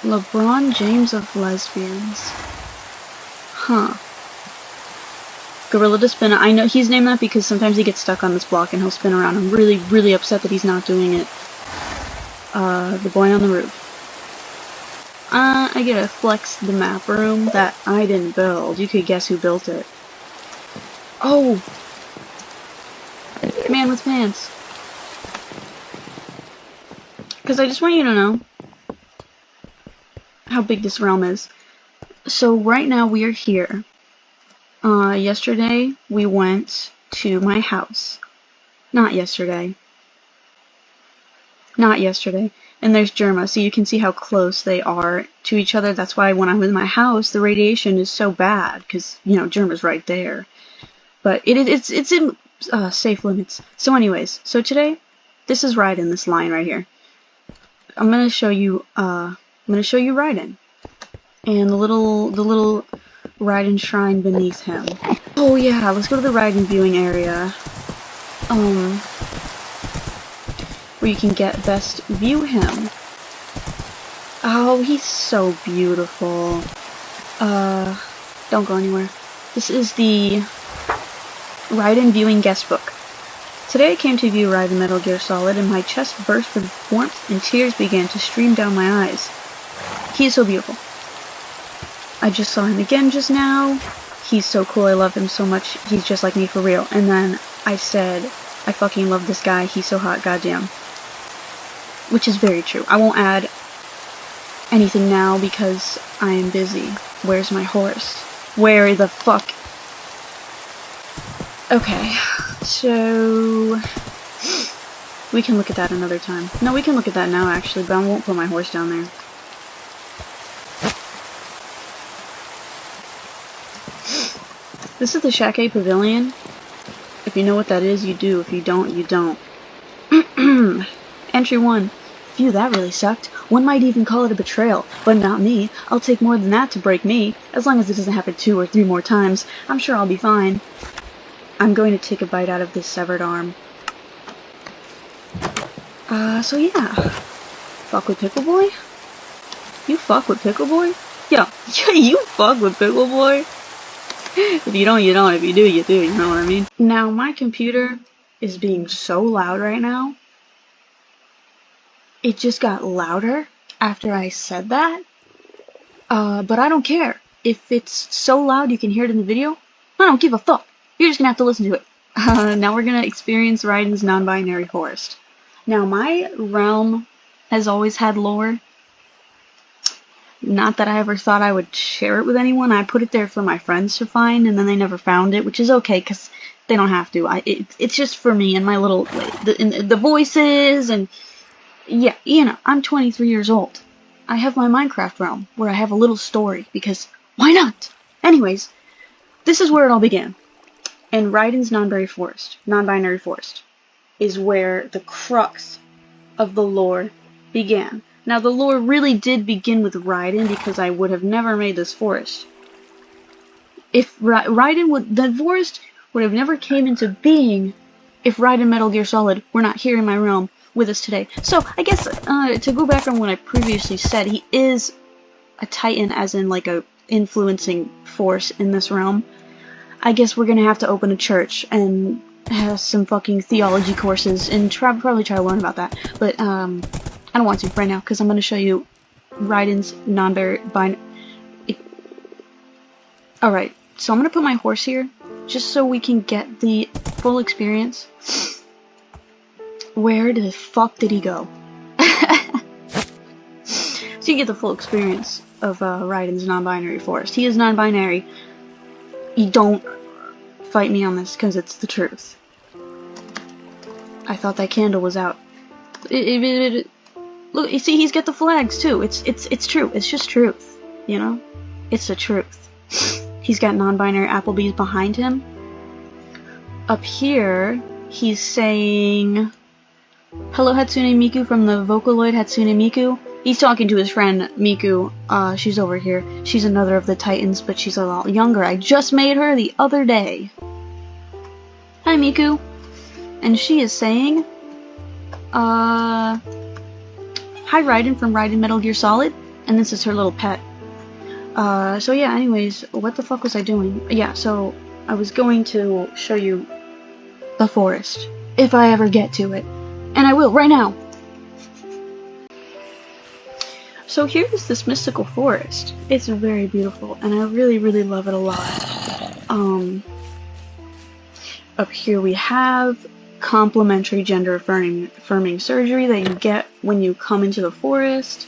LeBron James of lesbians. Huh. Gorilla to spin. I know he's named that because sometimes he gets stuck on this block and he'll spin around. I'm really, really upset that he's not doing it. The boy on the roof. I get to flex the map room that I didn't build. You could guess who built it. Oh! Man with pants. Because I just want you to know how big this realm is. So right now we are here. Yesterday we went to my house. Not yesterday. And there's Germa, so you can see how close they are to each other. That's why when I'm in my house, the radiation is so bad, because, you know, Germa's right there. But it's in safe limits. So anyways, so today, this is Raiden, this line right here. I'm gonna show you Raiden. And the little Raiden shrine beneath him. Oh yeah, let's go to the Raiden viewing area. Where you can get best view him. Oh, he's so beautiful. Don't go anywhere. This is the Raiden viewing guest book. Today I came to view Raiden Metal Gear Solid and my chest burst with warmth and tears began to stream down my eyes. He is so beautiful. I just saw him again just now. He's so cool, I love him so much. He's just like me for real. And then I said, I fucking love this guy, he's so hot, goddamn. Which is very true. I won't add anything now because I am busy. Where's my horse? Where the fuck? Okay, so we can look at that another time. No, we can look at that now actually, but I won't put my horse down there. This is the Shake Pavilion. If you know what that is, you do. If you don't, you don't. Entry 1. Phew, that really sucked. One might even call it a betrayal, but not me. I'll take more than that to break me. As long as it doesn't happen 2 or 3 more times, I'm sure I'll be fine. I'm going to take a bite out of this severed arm. So yeah. Fuck with Pickle Boy? You fuck with Pickle Boy? Yeah, you fuck with Pickle Boy? If you don't, you don't. If you do, you do. You know what I mean? Now, my computer is being so loud right now. It just got louder after I said that. But I don't care. If it's so loud you can hear it in the video, I don't give a fuck. You're just gonna have to listen to it. Now we're gonna experience Raiden's non-binary forest. Now, my realm has always had lore. Not that I ever thought I would share it with anyone. I put it there for my friends to find, and then they never found it, which is okay, because they don't have to. It's just for me and my little... the voices, and... Yeah, you know, I'm 23 years old. I have my Minecraft realm, where I have a little story, because why not? Anyways, this is where it all began. And Raiden's non-binary forest, is where the crux of the lore began. Now, the lore really did begin with Raiden, because I would have never made this forest. If the forest would have never came into being if Raiden Metal Gear Solid were not here in my realm with us today. So, I guess, to go back on what I previously said, he is a titan, as in, like, a influencing force in this realm. I guess we're gonna have to open a church and have some fucking theology courses and probably try to learn about that. But, I don't want to right now, because I'm gonna show you Raiden's non-binary... Alright, so I'm gonna put my horse here, just so we can get the full experience. Where the fuck did he go? So you get the full experience of Raiden's non-binary forest. He is non-binary. You don't fight me on this, because it's the truth. I thought that candle was out. Look, you see, he's got the flags too. It's true. It's just truth. You know? It's the truth. He's got non-binary Applebee's behind him. Up here, he's saying... Hello, Hatsune Miku from the Vocaloid Hatsune Miku. He's talking to his friend, Miku. She's over here. She's another of the Titans, but she's a lot younger. I just made her the other day. Hi, Miku. And she is saying, Hi, Raiden from Raiden Metal Gear Solid. And this is her little pet. So yeah, anyways, what the fuck was I doing? Yeah, so I was going to show you the forest, if I ever get to it. And I will, right now! So here is this mystical forest. It's very beautiful, and I really, really love it a lot. Up here we have complimentary gender affirming surgery that you get when you come into the forest.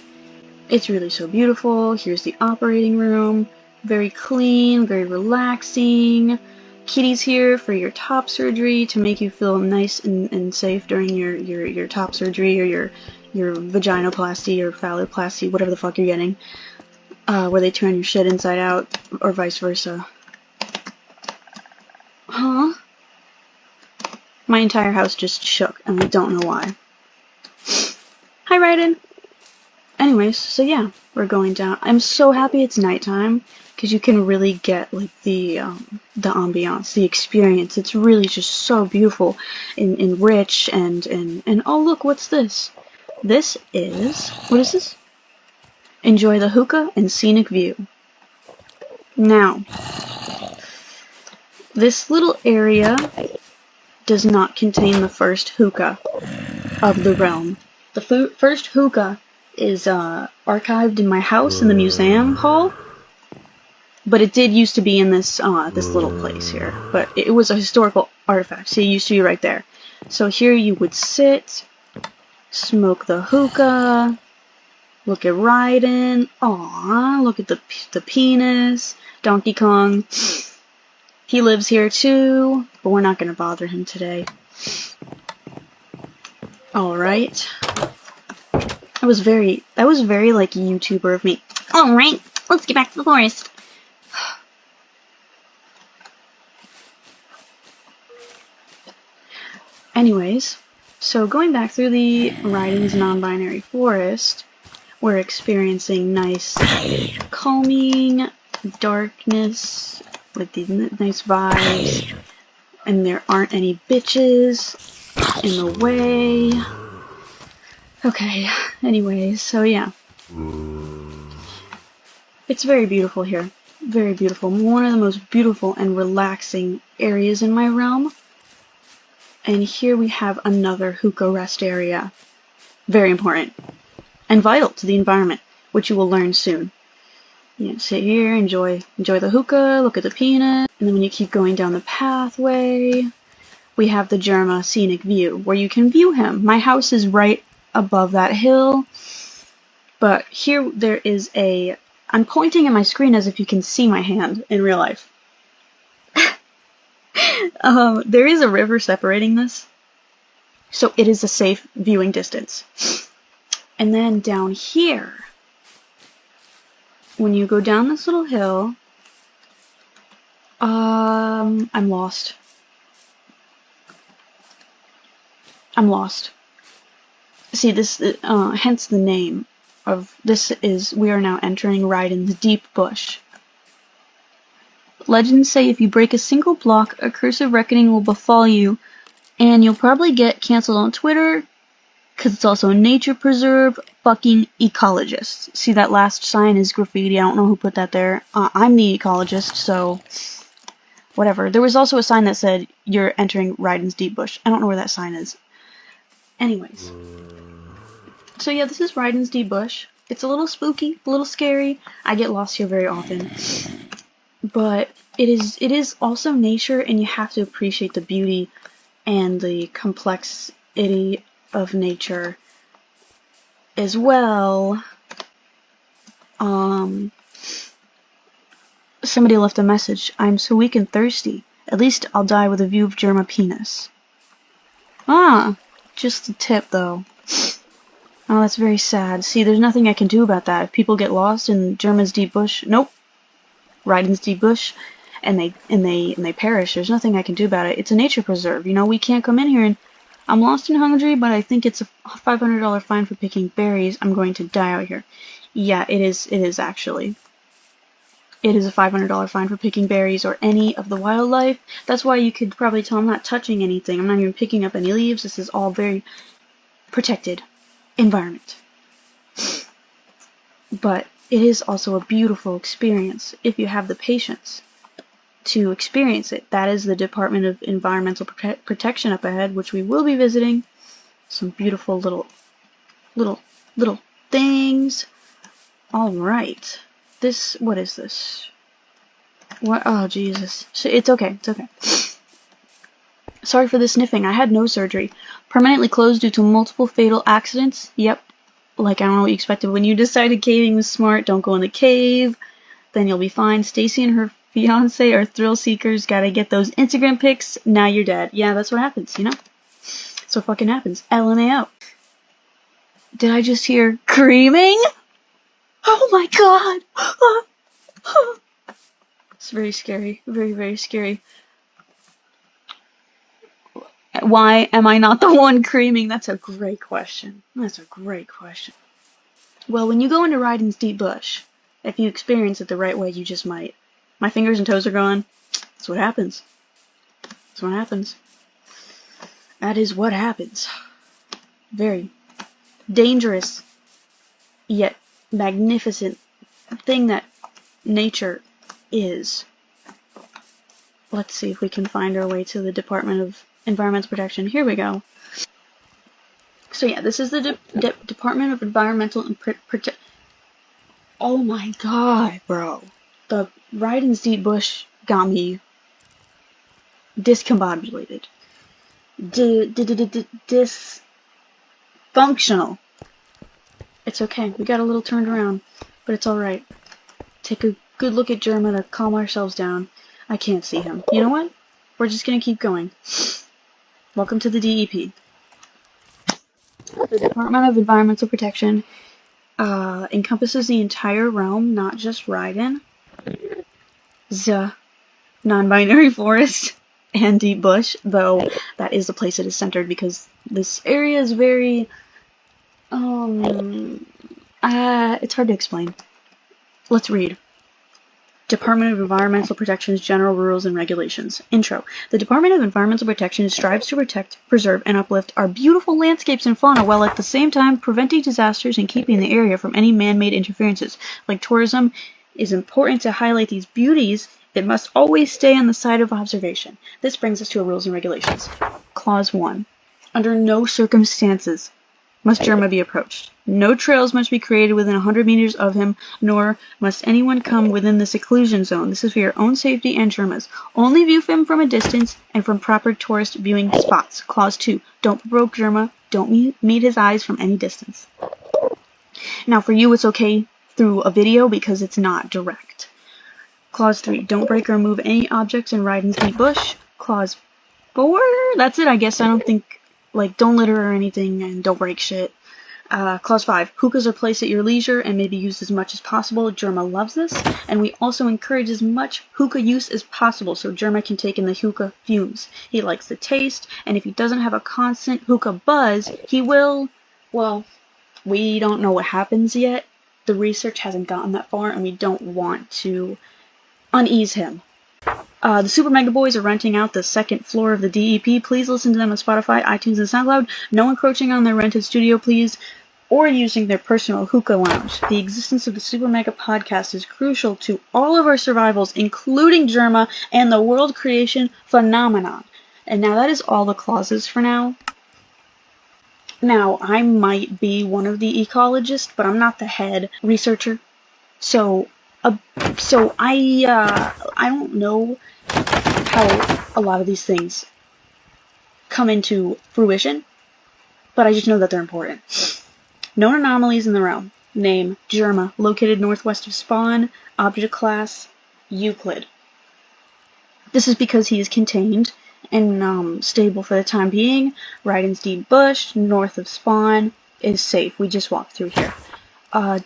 It's really so beautiful. Here's the operating room. Very clean, very relaxing. Kitty's here for your top surgery to make you feel nice and safe during your top surgery or your vaginoplasty or phalloplasty, whatever the fuck you're getting. Where they turn your shit inside out, or vice versa. Huh? My entire house just shook, and I don't know why. Hi, Raiden! Anyways, so yeah, we're going down. I'm so happy it's nighttime, because you can really get, like, the ambiance, the experience. It's really just so beautiful and rich, and oh look, what's this? This is, what is this? Enjoy the hookah and scenic view. Now, this little area does not contain the first hookah of the realm. The first hookah is archived in my house in the museum hall, but it did used to be in this this little place here. But it was a historical artifact, so it used to be right there. So here you would sit, smoke the hookah, look at Raiden. Aww, look at the penis. Donkey Kong. He lives here too, but we're not gonna bother him today. Alright. That was very like YouTuber of me. Alright, let's get back to the forest. Anyways, so going back through the Raiden's non-binary forest, we're experiencing nice calming darkness with these nice vibes, and there aren't any bitches in the way. Okay, anyways, so yeah. It's very beautiful here. Very beautiful. One of the most beautiful and relaxing areas in my realm. And here we have another hookah rest area. Very important. And vital to the environment, which you will learn soon. You know, sit here, enjoy the hookah, look at the peanut, and then when you keep going down the pathway, we have the Germa scenic view, where you can view him. My house is right above that hill, but here there is a... I'm pointing at my screen as if you can see my hand in real life. There is a river separating this, so it is a safe viewing distance. And then down here, when you go down this little hill, I'm lost. I'm lost. See, this, hence the name of this is, we are now entering Raiden's deep bush. Legends say if you break a single block, a curse of reckoning will befall you, and you'll probably get cancelled on Twitter, because it's also a nature preserve, fucking ecologist. See, that last sign is graffiti, I don't know who put that there. I'm the ecologist, so whatever. There was also a sign that said, you're entering Raiden's deep bush. I don't know where that sign is. Anyways. So yeah, this is Raiden's deep bush. It's a little spooky, a little scary. I get lost here very often. But it is also nature, and you have to appreciate the beauty and the complexity of nature as well. Somebody left a message. I'm so weak and thirsty. At least I'll die with a view of Germa penis. Ah, just a tip though. Oh, that's very sad. See, there's nothing I can do about that. If people get lost in Germa's deep bush, nope. Raiden's deep bush, and they perish. There's nothing I can do about it. It's a nature preserve. You know, we can't come in here and I'm lost and hungry, but I think it's a $500 fine for picking berries. I'm going to die out here. Yeah, it is actually. It is a $500 fine for picking berries or any of the wildlife. That's why you could probably tell I'm not touching anything. I'm not even picking up any leaves. This is all very protected environment. But it is also a beautiful experience if you have the patience to experience it. That is the Department of Environmental Protection up ahead, which we will be visiting. Some beautiful little things. All right. What is this? What? Oh, Jesus. It's okay. It's okay. Sorry for the sniffing. I had no surgery. Permanently closed due to multiple fatal accidents. Yep. Like, I don't know what you expected. When you decided caving was smart, don't go in the cave. Then you'll be fine. Stacy and her fiance are thrill seekers. Gotta get those Instagram pics. Now you're dead. Yeah, that's what happens, you know? That's what fucking happens. LMAO. Did I just hear screaming? Oh my god! It's very scary. Very, very scary. Why am I not the one screaming? That's a great question. That's a great question. Well, when you go into Raiden's deep bush, if you experience it the right way, you just might. My fingers and toes are gone. That's what happens. That's what happens. That is what happens. Very dangerous, yet magnificent thing that nature is. Let's see if we can find our way to the Department of Environmental Protection. Here we go. So yeah, this is the Department of Environmental Protection. Oh my god, bro. The Raiden's Deep Bush got me discombobulated. Dysfunctional. It's okay. We got a little turned around, but it's alright. Take a good look at Germa to calm ourselves down. I can't see him. You know what? We're just gonna keep going. Welcome to the DEP. The Department of Environmental Protection encompasses the entire realm, not just Raiden, the non-binary forest, and deep bush, though that is the place it is centered because this area is very, it's hard to explain. Let's read. Department of Environmental Protection's General Rules and Regulations. Intro. The Department of Environmental Protection strives to protect, preserve, and uplift our beautiful landscapes and fauna while at the same time preventing disasters and keeping the area from any man-made interferences. Like tourism is important to highlight these beauties, it must always stay on the side of observation. This brings us to our rules and regulations. Clause 1. Under no circumstances must Germa be approached. No trails must be created within 100 meters of him, nor must anyone come within the seclusion zone. This is for your own safety and Germa's. Only view him from a distance and from proper tourist viewing spots. Clause 2. Don't provoke Germa. Don't meet his eyes from any distance. Now for you it's okay through a video because it's not direct. Clause 3. Don't break or move any objects in Raiden's deep bush. Clause 4. That's it, I guess. I don't think, like, don't litter or anything and don't break shit. Clause 5. Hookahs are placed at your leisure and may be used as much as possible. Germa loves this, and we also encourage as much hookah use as possible so Germa can take in the hookah fumes. He likes the taste, and if he doesn't have a constant hookah buzz, he will, well, we don't know what happens yet. The research hasn't gotten that far, and we don't want to unease him. The Super Mega Boys are renting out the second floor of the DEP. Please listen to them on Spotify, iTunes, and SoundCloud. No encroaching on their rented studio, please, or using their personal hookah lounge. The existence of the Super Mega podcast is crucial to all of our survivals, including Germa and the world creation phenomenon. And now that is all the clauses for now. Now, I might be one of the ecologists, but I'm not the head researcher. So I don't know how a lot of these things come into fruition, but I just know that they're important. Known anomalies in the realm. Name, Germa, located northwest of Spawn, object class, Euclid. This is because he is contained and stable for the time being. Raiden's deep bush, north of Spawn, is safe. We just walked through here.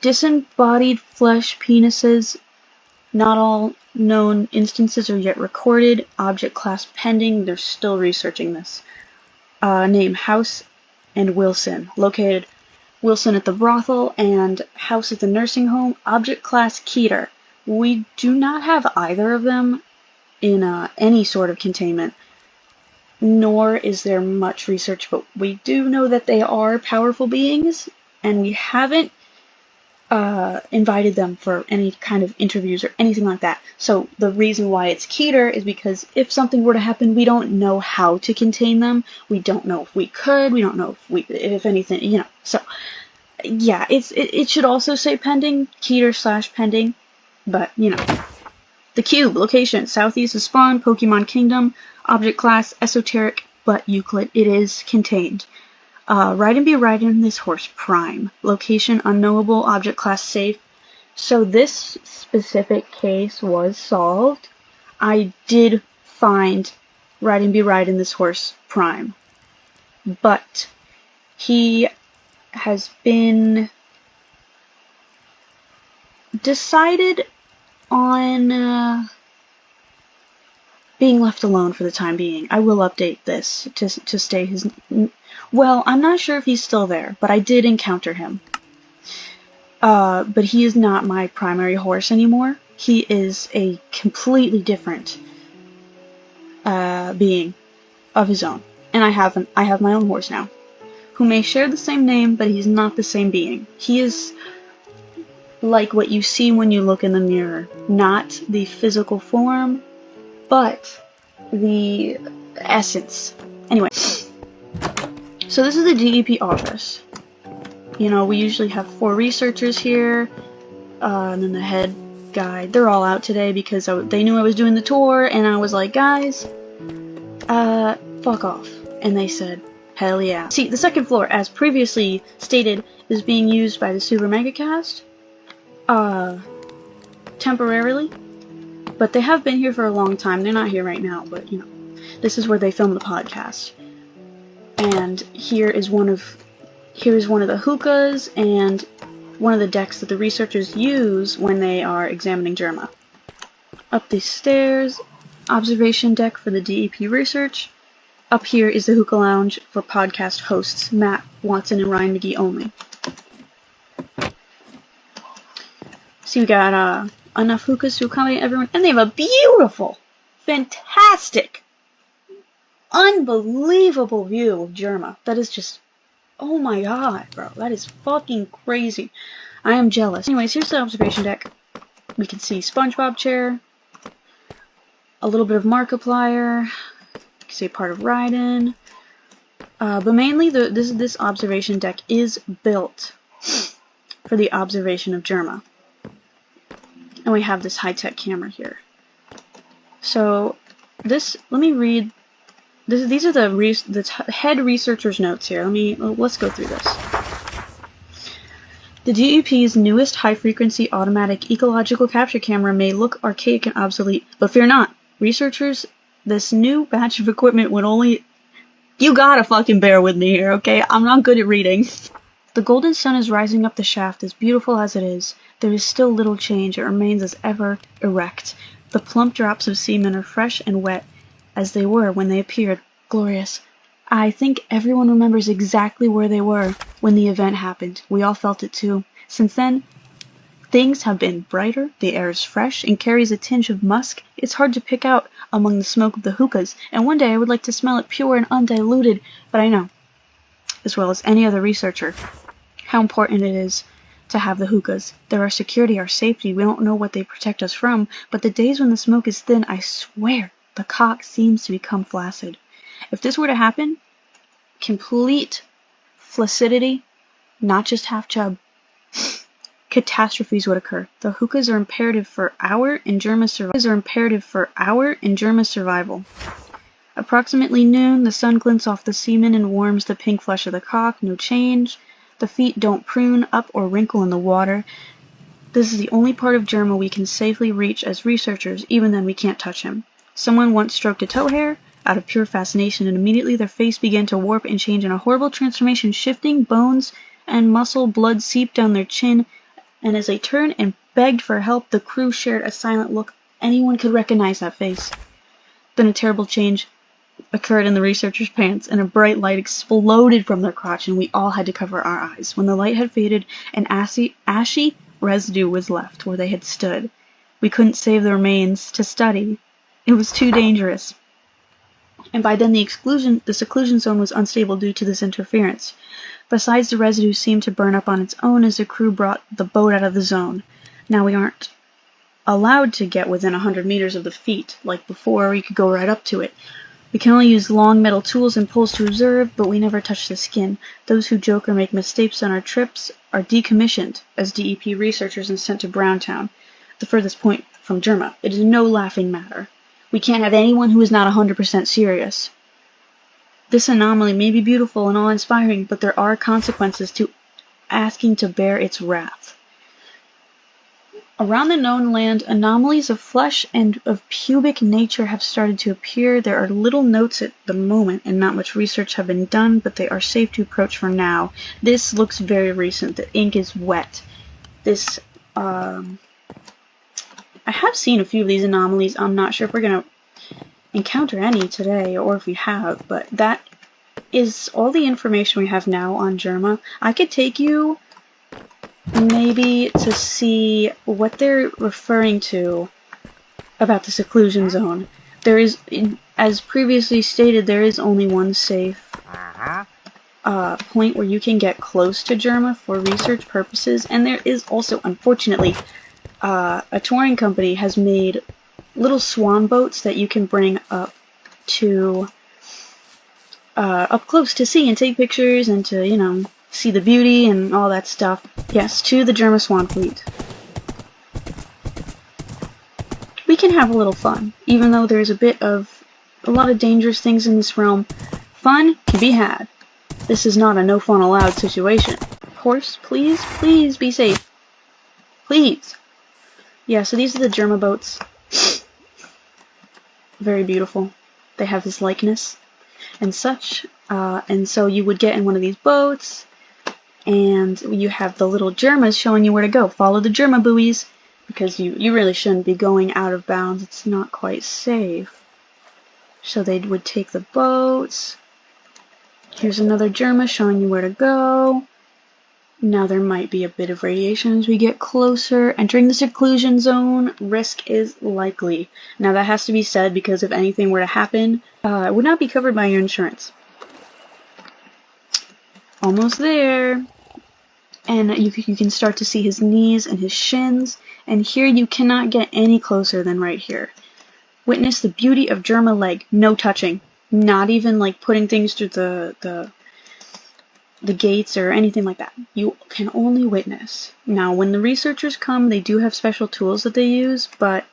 Disembodied flesh penises. Not all known instances are yet recorded. Object class pending. They're still researching this. Name House and Wilson. Located Wilson at the brothel and House at the nursing home. Object class Keter. We do not have either of them in any sort of containment. Nor is there much research, but we do know that they are powerful beings, and we haven't invited them for any kind of interviews or anything like that. So the reason why it's Keter is because if something were to happen, we don't know how to contain them. We don't know if we could. We don't know if anything, you know. So yeah, it should also say pending, Keter/pending, but you know. The cube, location, southeast of spawn, Pokemon Kingdom, object class, esoteric, but Euclid. It is contained. Raiden be Raiden, this horse prime. Location unknowable, object class safe. So this specific case was solved. I did find Raiden be Raiden, this horse prime. But he has been decided on being left alone for the time being. I will update this to stay his... Well, I'm not sure if he's still there, but I did encounter him. But he is not my primary horse anymore. He is a completely different being of his own. And I have my own horse now, who may share the same name, but he's not the same being. He is like what you see when you look in the mirror. Not the physical form, but the essence. Anyway, so this is the DEP office. You know, we usually have 4 researchers here, and then the head guy. They're all out today because they knew I was doing the tour, and I was like, guys, fuck off. And they said, hell yeah. See, the second floor, as previously stated, is being used by the Super Mega Cast, temporarily. But they have been here for a long time. They're not here right now, but, you know, this is where they film the podcast. And here is one of the hookahs and one of the decks that the researchers use when they are examining Germa. Up these stairs, observation deck for the DEP research. Up here is the hookah lounge for podcast hosts Matt Watson and Ryan McGee only. See, we got enough hookahs to accommodate everyone, and they have a beautiful, fantastic, unbelievable view of Germa. That is just, oh my god, bro, that is fucking crazy. I am jealous. Anyways, here's the observation deck. We can see SpongeBob chair, a little bit of Markiplier, you can see part of Raiden, but mainly this observation deck is built for the observation of Germa. And we have this high-tech camera here. So this, let me read. These are the head researcher's notes here. Let's go through this. The DEP's newest high-frequency automatic ecological capture camera may look archaic and obsolete, but fear not, researchers. This new batch of equipment would only. You gotta fucking bear with me here, okay? I'm not good at reading. The golden sun is rising up the shaft, as beautiful as it is. There is still little change. It remains as ever erect. The plump drops of semen are fresh and wet, as they were when they appeared. Glorious. I think everyone remembers exactly where they were when the event happened. We all felt it too. Since then, things have been brighter, the air is fresh, and carries a tinge of musk. It's hard to pick out among the smoke of the hookahs, and one day I would like to smell it pure and undiluted, but I know, as well as any other researcher, how important it is to have the hookahs. They're our security, our safety. We don't know what they protect us from, but the days when the smoke is thin, I swear, the cock seems to become flaccid. If this were to happen, complete flaccidity, not just half chub, catastrophes would occur. The hookahs are imperative for our and Germa's survival. Approximately noon, the sun glints off the semen and warms the pink flesh of the cock. No change. The feet don't prune up or wrinkle in the water. This is the only part of Germa we can safely reach as researchers, even then we can't touch him. Someone once stroked a toe hair out of pure fascination, and immediately their face began to warp and change in a horrible transformation. Shifting bones and muscle, blood seeped down their chin, and as they turned and begged for help, the crew shared a silent look. Anyone could recognize that face. Then a terrible change occurred in the researchers' pants, and a bright light exploded from their crotch, and we all had to cover our eyes. When the light had faded, an ashy residue was left where they had stood. We couldn't save the remains to study. It was too dangerous. And by then the seclusion zone was unstable due to this interference. Besides, the residue seemed to burn up on its own as the crew brought the boat out of the zone. Now we aren't allowed to get within 100 meters of the feet, like before. We could go right up to it. We can only use long metal tools and poles to observe, but we never touch the skin. Those who joke or make mistakes on our trips are decommissioned as DEP researchers and sent to Browntown, the furthest point from Germa. It is no laughing matter. We can't have anyone who is not 100% serious. This anomaly may be beautiful and awe-inspiring, but there are consequences to asking to bear its wrath. Around the known land, anomalies of flesh and of pubic nature have started to appear. There are little notes at the moment, and not much research have been done, but they are safe to approach for now. This looks very recent. The ink is wet. This, I have seen a few of these anomalies. I'm not sure if we're going to encounter any today, or if we have, but that is all the information we have now on Germa. I could take you maybe to see what they're referring to about the seclusion zone. There is, as previously stated, there is only one safe point where you can get close to Germa for research purposes, and there is also, unfortunately, a touring company has made little swan boats that you can bring up to up close to see and take pictures and to, you know, see the beauty and all that stuff. Yes, to the Germa Swan Fleet. We can have a little fun, even though there's a lot of dangerous things in this realm. Fun can be had. This is not a no fun allowed situation. Horse, please, please be safe. Please. Yeah, so these are the Germa boats. Very beautiful. They have his likeness and such. And so you would get in one of these boats, and you have the little Germas showing you where to go. Follow the Germa buoys, because you really shouldn't be going out of bounds. It's not quite safe. So they would take the boats. Here's another Germa showing you where to go. Now there might be a bit of radiation as we get closer. Entering the seclusion zone, risk is likely. Now that has to be said because if anything were to happen, it would not be covered by your insurance. Almost there. And you can start to see his knees and his shins. And here you cannot get any closer than right here. Witness the beauty of Germa leg. No touching. Not even like putting things through the gates or anything like that. You can only witness. Now, when the researchers come, they do have special tools that they use, but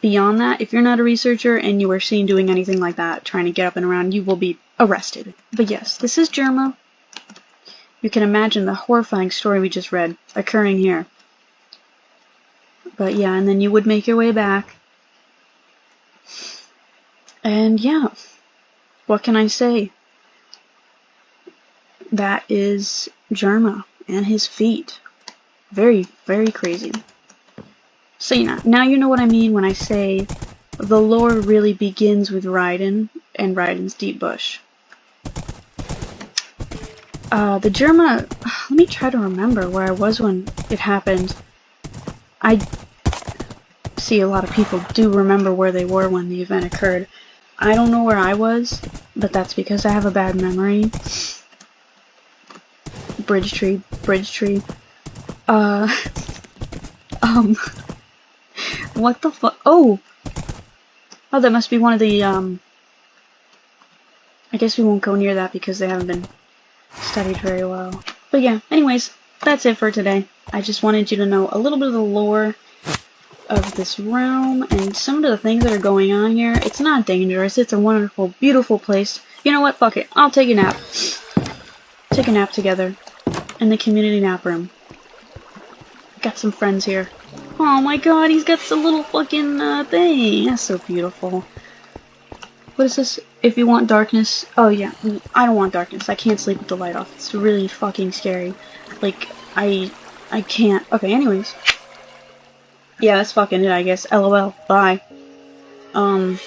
beyond that, if you're not a researcher and you are seen doing anything like that, trying to get up and around, you will be arrested. But yes, this is Germa. You can imagine the horrifying story we just read occurring here. But yeah, and then you would make your way back. And yeah, what can I say? That is Germa and his feet. Very, very crazy. So now you know what I mean when I say the lore really begins with Raiden and Raiden's Deep Bush. The Germa, let me try to remember where I was when it happened. I see a lot of people do remember where they were when the event occurred. I don't know where I was, but that's because I have a bad memory. Bridge tree. What the fuck? Oh, that must be one of the, I guess we won't go near that because they haven't been studied very well. But yeah, anyways, that's it for today. I just wanted you to know a little bit of the lore of this realm and some of the things that are going on here. It's not dangerous. It's a wonderful, beautiful place. You know what? Fuck it. I'll take a nap. Take a nap together in the community nap room. Got some friends here. Oh my god, he's got the little fucking thing. That's so beautiful. What is this? If you want darkness. Oh yeah, I don't want darkness. I can't sleep with the light off. It's really fucking scary. Like, I can't. Okay, anyways. Yeah, that's fucking it, I guess. LOL. Bye. Bye-bye.